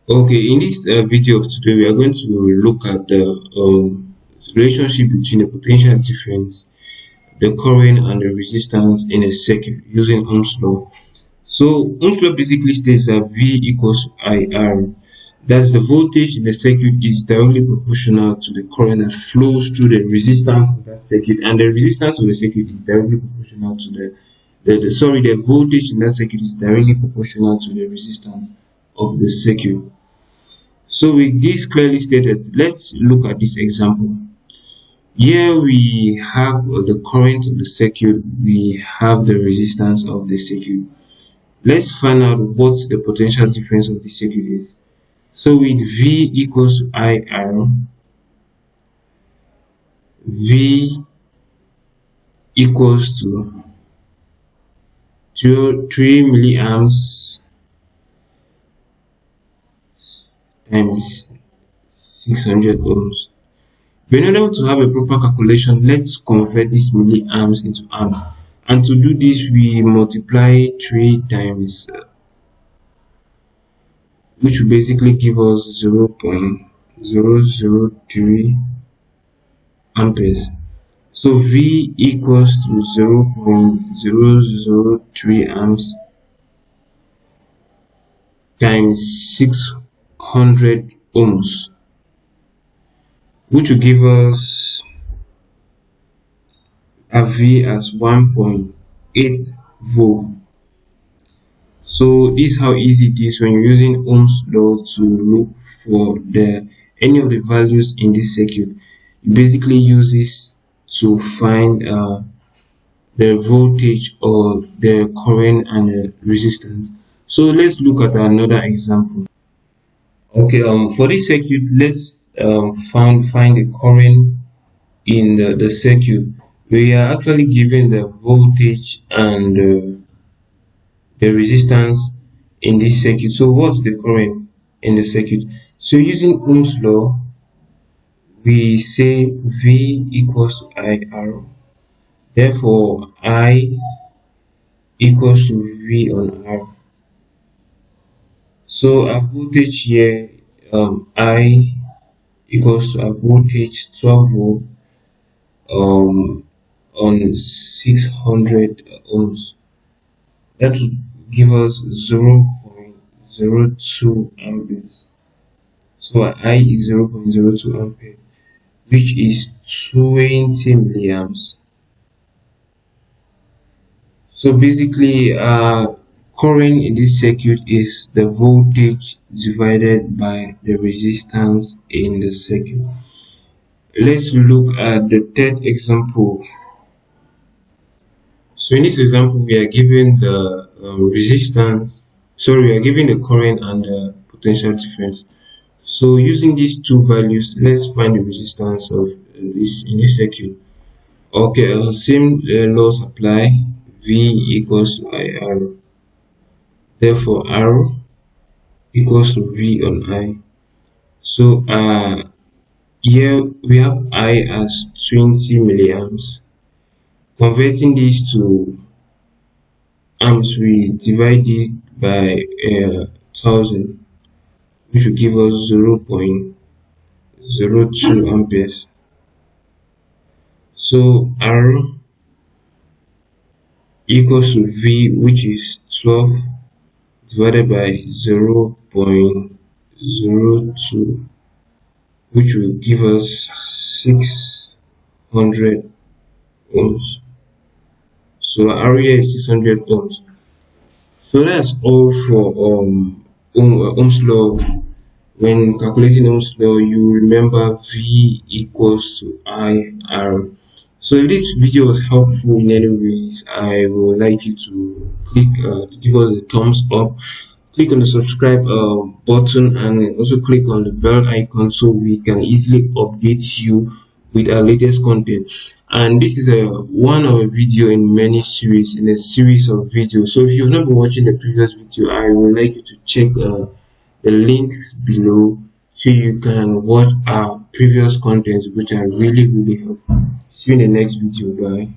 Okay, in this video of today, we are going to look at the relationship between the potential difference, the current, and the resistance in a circuit using Ohm's law. So Ohm's law basically states that V equals IR. That's the voltage in the circuit is directly proportional to the current that flows through the resistance of that circuit, and the resistance of the circuit is directly proportional to the voltage in that circuit is directly proportional to the resistance of the circuit. So with this clearly stated, let's look at this example. Here we have the current of the circuit, we have the resistance of the circuit. Let's find out what the potential difference of the circuit is. So with V equals to IR, V equals to 3 milliamps times 600 ohms. In order to have a proper calculation, let's convert this milliamps into amp. And to do this, we multiply 3 times, which will basically give us 0.003 amperes. So V equals to 0.003 amps times 600 ohms, which will give us a V as 1.8 volt. So this is how easy it is when you're using Ohm's law to look for any of the values in this circuit. You basically use this to find the voltage or the current and the resistance. So let's look at another example. Okay, for this circuit, let's find the current in the circuit. We are actually given the voltage and the resistance in this circuit. So what's the current in the circuit? So using Ohm's law, we say V equals to IR. Therefore, I equals to V on R. So our voltage here, I equals to our voltage 12 volt on 600 ohms. That will give us 0.02 amperes. So our I is 0.02 ampere, which is 20 milliamps. So basically, current in this circuit is the voltage divided by the resistance in the circuit. Let's look at the third example. So in this example, we are given the we are given the current and the potential difference. So using these two values, let's find the resistance of this in this circuit. Okay, same laws apply. V equals to IR. Therefore, R equals to V on I. So here we have I as 20 milliamps. Converting these to amps, we divide this by 1000, which will give us 0.02 amperes. So R equals to V, which is 12 divided by 0.02, which will give us 600 ohms. So our area is 600 ohms. So that's all for Ohm's law. When calculating Ohm's law, you remember V equals to IR. So if this video was helpful in any ways, I would like you to click give us a thumbs up, click on the subscribe button, and also click on the bell icon so we can easily update you with our latest content. And this is one of a video in many series, in a series of videos. So if you've not been watching the previous video, I would like you to check the links below so you can watch our previous contents, which are really helpful. See you in the next video. Bye.